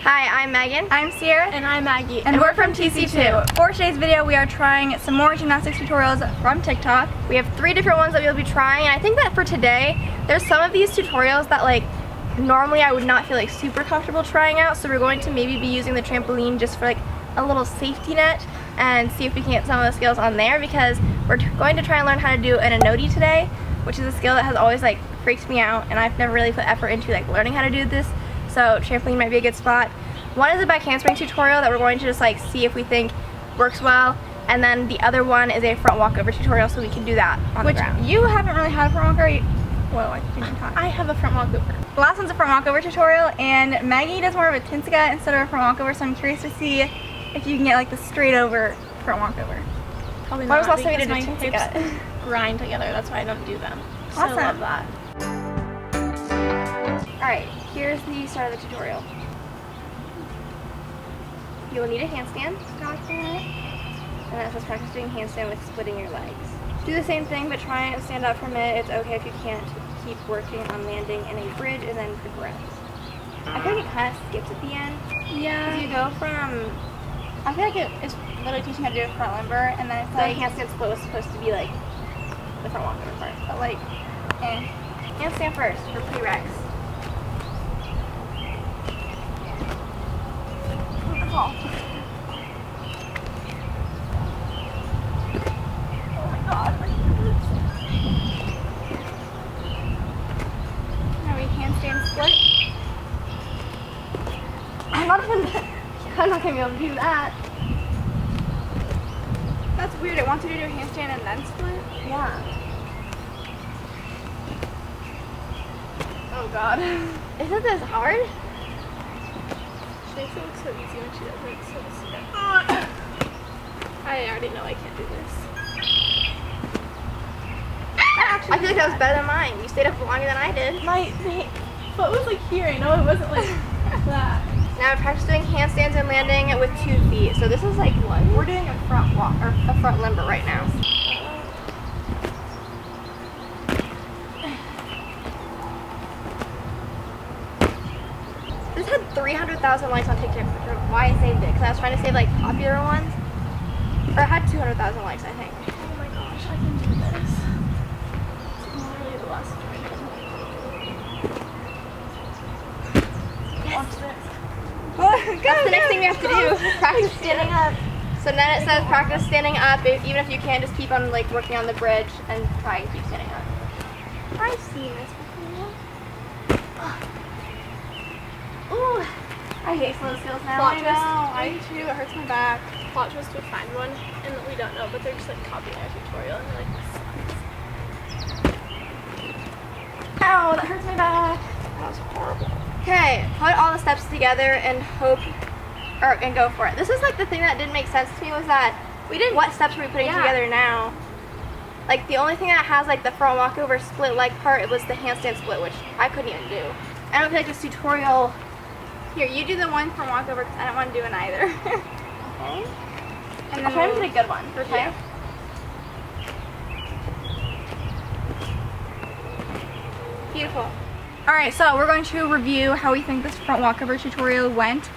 Hi, I'm Megan. I'm Ciera. And I'm Maggie. And we're from TC2. For today's video, we are trying some more gymnastics tutorials from TikTok. We have 3 different ones that we'll be trying, and I think that for today, there's some of these tutorials that normally I would not feel super comfortable trying out, so we're going to maybe be using the trampoline just for a little safety net and see if we can get some of the skills on there, because we're going to try and learn how to do an anodi today, which is a skill that has always freaked me out, and I've never really put effort into learning how to do this, so trampoline might be a good spot. One is a back handspring tutorial that we're going to just see if we think works well, and then the other one is a front walkover tutorial, so we can do that on the ground. Which you haven't really had a front walkover. Well, I have a front walkover. The last one's a front walkover tutorial, and Maggie does more of a tinska instead of a front walkover, so I'm curious to see if you can get the straight over front walkover. Probably When was not, the last time you because did my tinska? hips grind together. That's why I don't do them. So Awesome. I love that. Alright, here's the start of the tutorial. You will need a handstand, and that says practice doing handstand with splitting your legs. Do the same thing, but try and stand up from it. It's okay if you can't. Keep working on landing in a bridge and then progress. I feel like it kind of skips at the end. Yeah. You go from, I feel like it's literally teaching how to do a front limber, and then it's the handstand split was supposed to be the front walkover part, but handstand first for prereqs. Oh. Oh my god. Now we handstand split. I'm not going to be able to do that. That's weird. It wants you to do a handstand and then split. Yeah. Oh god. Isn't this hard? She makes it look so easy when she does it. It's so sick. I already know I can't do this. I feel like that was better than mine. You stayed up longer than I did. My foot was here. I know it wasn't that. Now practice doing handstands and landing with 2 feet. So this is what? We're doing a front walk or a front limber right now. This had 300,000 likes on TikTok, why I saved it, because I was trying to save popular ones. Or it had 200,000 likes, I think. Oh my gosh, I can do this. It's literally the last time. Watch this. That's the next thing we have to do. Practice standing up. So then it says practice standing up. Even if you can, just keep on working on the bridge and try and keep standing up. I've seen this before. Ooh, I hate slow skills now. Plot twist. I do too. It hurts my back. Plot twist would find one, and we don't know, but they're just copying our tutorial, and they're this sucks. Ow, that hurts my back. That was horrible. Okay, put all the steps together and and go for it. This is the thing that didn't make sense to me was that what steps were we putting together now? The only thing that has the front walkover split leg part, it was the handstand split, which I couldn't even do. I don't feel like this tutorial. Here, you do the one front walkover because I don't want to do it either. Okay. And then I'll try to get a good one. Okay. Yeah. Beautiful. Alright, so we're going to review how we think this front walkover tutorial went.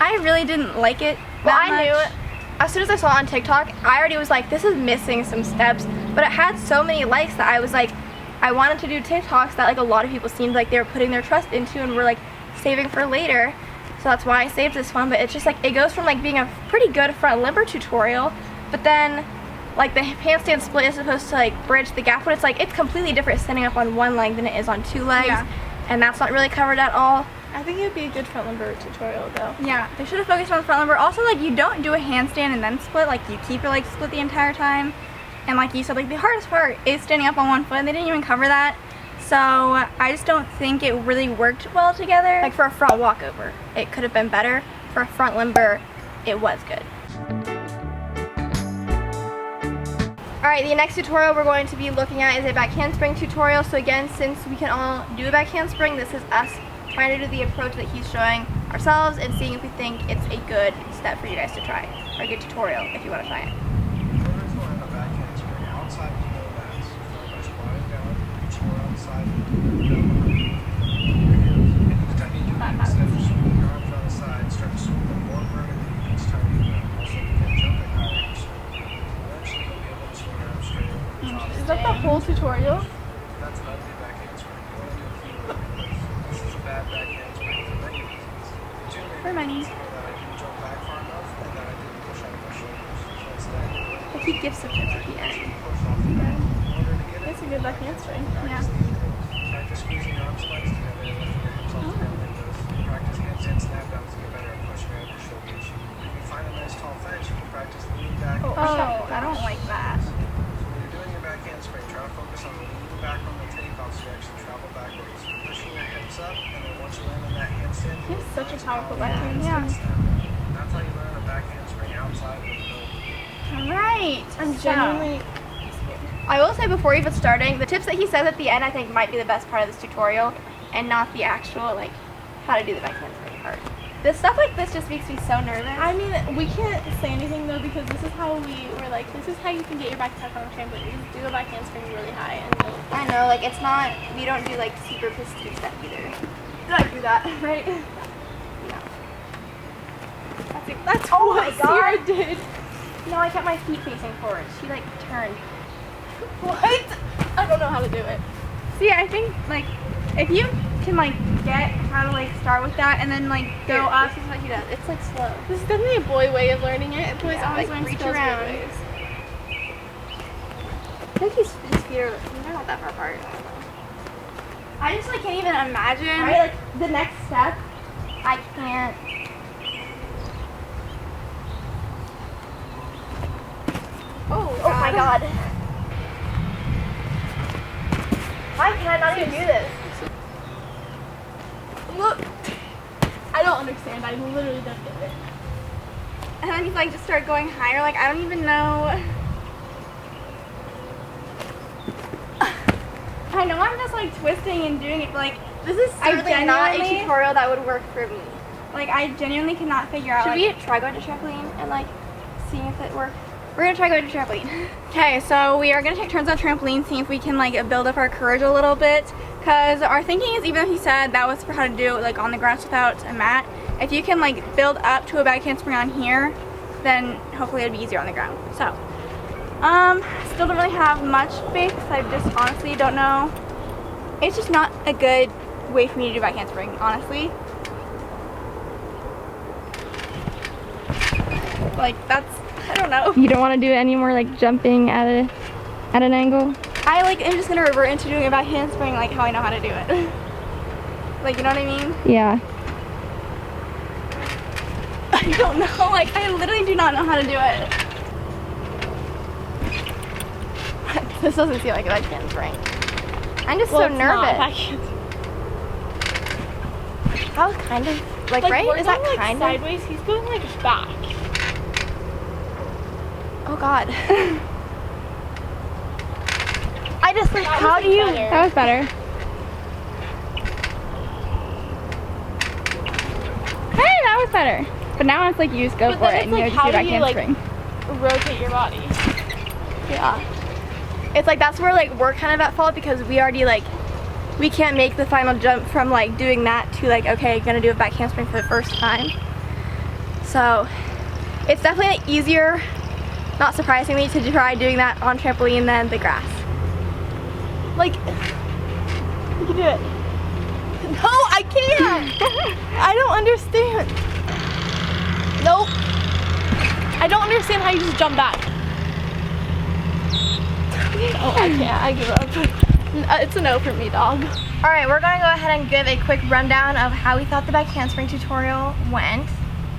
I really didn't like it that much. Knew it. As soon as I saw it on TikTok, I already was this is missing some steps, but it had so many likes that I was I wanted to do TikToks that a lot of people seemed like they were putting their trust into and were saving for later. So that's why I saved this one, but it's just it goes from being a pretty good front limber tutorial, but then the handstand split is supposed to bridge the gap, but it's completely different standing up on one leg than it is on 2 legs. Yeah. And that's not really covered at all. I think it would be a good front limber tutorial, though. Yeah, they should have focused on the front limber. Also, you don't do a handstand and then split. You keep your legs split the entire time. And like you said, the hardest part is standing up on one foot, and they didn't even cover that. So I just don't think it really worked well together. For a front walkover, it could have been better. For a front limber, it was good. Alright, the next tutorial we're going to be looking at is a back handspring tutorial. So again, since we can all do a back handspring, this is us trying to do the approach that he's showing ourselves and seeing if we think it's a good step for you guys to try, or a good tutorial if you want to try it. Instead of swinging your arms on the side, That's an ugly back handspring. You want to do a clean one because this is a bad back handspring for many reasons. Two main For many. reasons are that I didn't jump back far enough and that I didn't push out of my shoulders. So instead, Like he gives some tips at the end. push off the back in order to get it. It's a good back handspring. Yeah. Practice squeezing your arm spikes together and lifting your hips off the ground like this. Practice handstand snap downs to get better at pushing out of your shoulders. If you find a nice tall fence, you can practice leaning back. Oh, I don't like that. So when you're doing your back handspring, try to focus on leaning back on the takeoff so you actually travel backwards. Pushing your hips up, and then once you land on that handstand, He has such a powerful back Yeah. handspring. That's how you learn a back handspring outside of the building. Right. I'm So, genuinely I will say before even starting, the tips that he says at the end I think might be the best part of this tutorial and not the actual like how to do the back handspring part. The stuff like this just makes me so nervous. I mean, we can't say anything though because this is how we were like, this is how you can get your back tuck on a trampoline. You just do a back handspring really high and then I know, like it's not, we don't do like super pristine stuff either. Did I do that, right? No. that's Oh what my God. Ciera did. No, I kept my feet facing forward. She like turned. What? I don't know how to do it. see, I think like if you can like get how to like start with that and then like go Here, up. this is what he does. It's like slow. This is definitely a boy way of learning it. Boys Yeah, always like, learn reach skills around. weird ways. I think his feet are, they're not that far apart. I just like can't even imagine. Right, like the next step, I can't. Oh my God. Why can I not even do this? Look, I don't understand. I literally don't get it. And then you like just start going higher. Like I don't even know. I know I'm just like twisting and doing it, but like This is certainly not a tutorial that would work for me. like I genuinely cannot figure out. Should like, we try going to trampoline and like seeing if it works? We're gonna try going to trampoline. Okay, so we are gonna take turns on trampoline, seeing if we can like build up our courage a little bit. Cause our thinking is, even though he said that was for how to do it like on the grass without a mat, if you can like build up to a back handspring on here, then hopefully it'd be easier on the ground. So, still don't really have much faith. 'Cause I just honestly don't know. It's just not a good way for me to do back handspring, honestly. Like that's, I don't know. You don't want to do any more like jumping at an angle? I like am just gonna revert into doing a back handspring like how I know how to do it. Like, you know what I mean? Yeah. I don't know. Like I literally do not know how to do it. This doesn't seem like a back handspring. I'm just Well, so it's not nervous. back hand- That was kind of like, Like, right? we're Is that going, like, kind of? sideways? He's going like back. Oh God. I just like, That how was do you? better. That was better. Hey, that was better. But now it's like you just go But for then it it's and you like, just do how back do you, like, handspring. Rotate your body. Yeah. It's like that's where like we're kind of at fault because we already like we can't make the final jump from like doing that to like okay, gonna do a back handspring for the first time. So it's definitely easier, not surprisingly, to try doing that on trampoline than the grass. Like you can do it. No, I can't. I don't understand. Nope. I don't understand how you just jump back. Oh, I can't. I give up. It's a no for me, dog. All right, we're gonna go ahead and give a quick rundown of how we thought the back handspring tutorial went.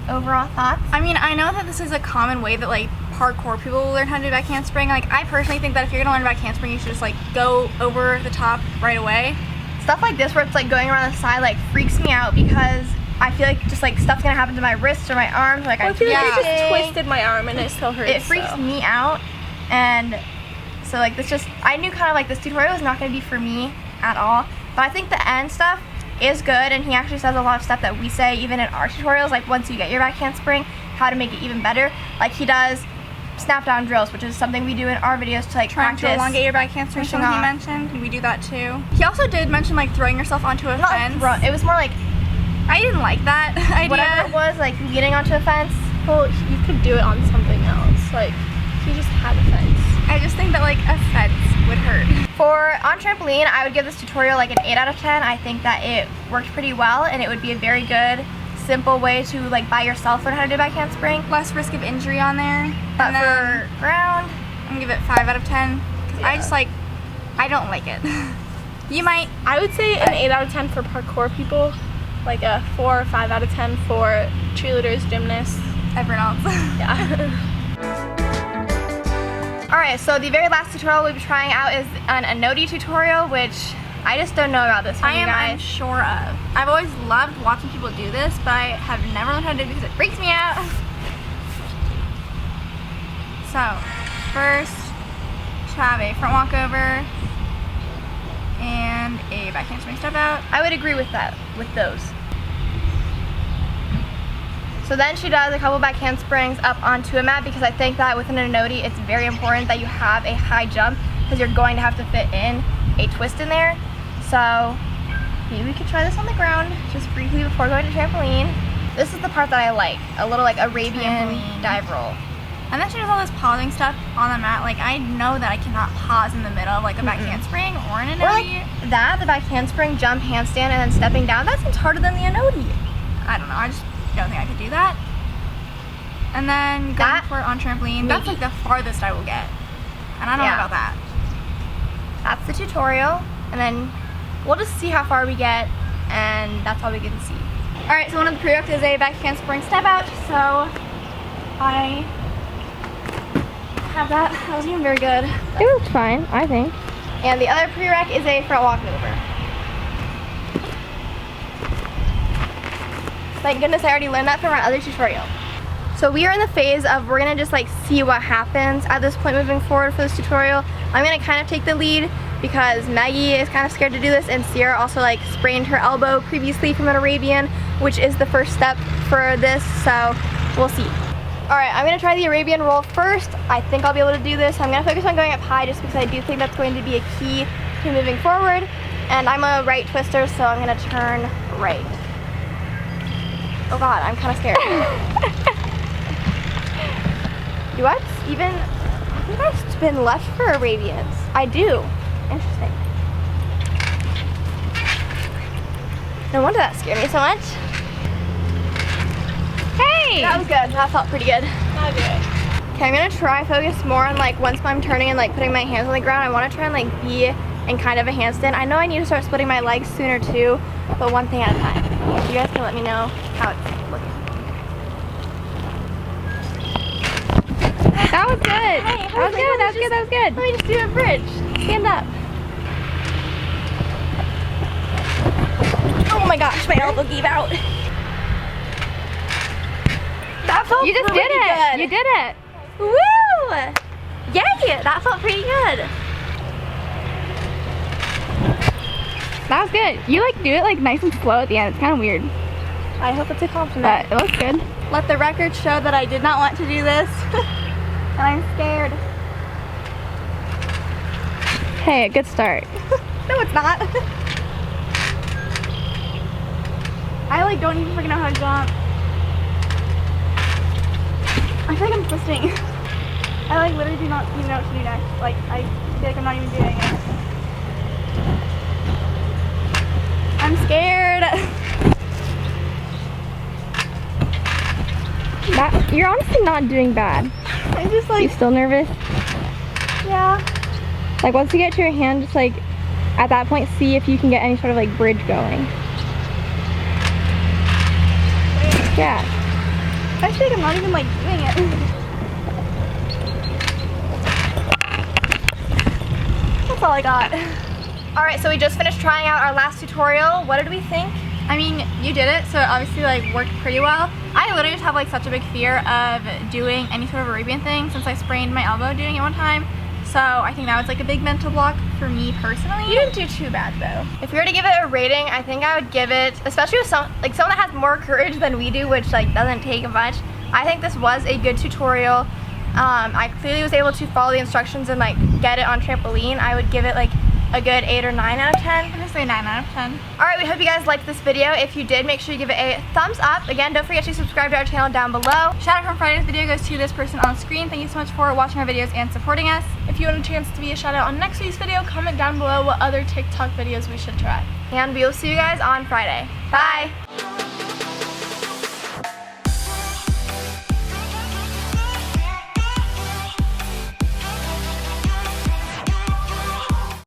Overall thoughts? I mean, I know that this is a common way that like hardcore people will learn how to do back handspring. Like I personally think that if you're gonna learn back handspring, you should just like go over the top right away. Stuff like this where it's like going around the side like freaks me out because I feel like just like stuff's gonna happen to my wrists or my arms. Like I feel I like just twisted my arm and it still hurts. It freaks so. me out, and so like this just I knew kind of like this tutorial is not gonna be for me at all. But I think the end stuff is good, and he actually says a lot of stuff that we say even in our tutorials. Like once you get your back handspring, how to make it even better. Like he does snap down drills, which is something we do in our videos to like Trying practice to elongate your back handspring, pushing something he off. mentioned. We do that too. He also did mention like throwing yourself onto a Not fence. it was more like I didn't like that idea. whatever it was, like leaning onto a fence. Well, you could do it on something else. Like, he just had a fence. I just think that like a fence would hurt. For on trampoline, I would give this tutorial like an 8 out of 10. I think that it worked pretty well, and it would be a very good, simple way to like by yourself learn how to do back handspring. Less risk of injury on there. But for ground, I'm gonna give it 5 out of 10. I just like, I don't like it. You might. I would say an 8 out of 10 for parkour people, like a 4 or 5 out of 10 for cheerleaders, gymnasts. Everyone else. Yeah. Alright, so the very last tutorial we'll be trying out is an Anodi tutorial, which I just don't know about this one, I am you guys. unsure of. I've always loved watching people do this, but I have never learned how to do it because it freaks me out. So, first, have a front walkover and a back handspring step out. I would agree with that, with those. So then she does a couple back handsprings up onto a mat, because I think that within an Anodi, it's very important that you have a high jump, because you're going to have to fit in a twist in there. So maybe we could try this on the ground, just briefly before going to trampoline. This is the part that I like, a little like Arabian Trampoline. dive roll. And then she does all this pausing stuff on the mat. Like, I know that I cannot pause in the middle of like a back handspring or an Or Anodi. like that, the back handspring, jump, handstand, and then stepping down. That seems harder than the Anodi. I don't know, I just don't think I could do that. And then going That- for it on trampoline, that's like the farthest I will get. And I don't know Yeah. about that. That's the tutorial, and then we'll just see how far we get, and that's all we can see. Alright, so one of the prereqs is a back handspring step out, so I have that. That wasn't even very good. It looks fine, I think. And the other prereq is a front walkover. Thank goodness I already learned that from our other tutorial. So we are in the phase of we're gonna just like see what happens at this point moving forward for this tutorial. I'm gonna kind of take the lead because Maggie is kind of scared to do this, and Ciera also like sprained her elbow previously from an Arabian, which is the first step for this, so we'll see. Alright, I'm gonna try the Arabian roll first. I think I'll be able to do this. I'm gonna focus on going up high just because I do think that's going to be a key to moving forward. And I'm a right twister, so I'm gonna turn right. Oh god, I'm kind of scared. Do I even, I think I spin left for Arabians. I do. Interesting. No wonder that scared me so much. Hey! That was good. That felt pretty good. Not good. Okay, I'm gonna try focus more on like once I'm turning and like putting my hands on the ground. I wanna try and like be in kind of a handstand. I know I need to start splitting my legs sooner too, but one thing at a time. You guys can let me know how it's looking. That was good. Hey, that was good. That was good. That was good. Let me just do a bridge. Stand up. Oh my gosh, my elbow gave out. That felt You just pretty did it. good. You did it. Woo! Yay! That felt pretty good. That was good. You like do it like nice and slow at the end. It's kind of weird, I hope it's a compliment. but it looks good. Let the record show that I did not want to do this. And I'm scared. Hey, good start. No, it's not. I like don't even freaking know how to jump. I feel like I'm twisting. I like literally do not even know what to do next. Like I feel like I'm not even doing it. I'm scared. You're honestly not doing bad. I'm just You like, still nervous? yeah. Like once you get to your hand, just like at that point, see if you can get any sort of like bridge going. Yeah. I feel like I'm not even like doing it. That's all I got. All right, so we just finished trying out our last tutorial. What did we think? I mean, you did it, so it obviously like worked pretty well. I literally just have like such a big fear of doing any sort of Arabian thing since I sprained my elbow doing it one time. So I think that was like a big mental block for me personally. You didn't do too bad though. If we were to give it a rating, I think I would give it, especially with someone that has more courage than we do, which like doesn't take much. I think this was a good tutorial. I clearly was able to follow the instructions and like get it on trampoline. I would give it like a good 8 or 9 out of 10. I'm gonna say 9 out of 10. Alright, we hope you guys liked this video. If you did, make sure you give it a thumbs up. Again, don't forget to subscribe to our channel down below. Shout out from Friday's video goes to this person on screen. Thank you so much for watching our videos and supporting us. If you want a chance to be a shout out on next week's video, comment down below what other TikTok videos we should try. And we will see you guys on Friday. Bye!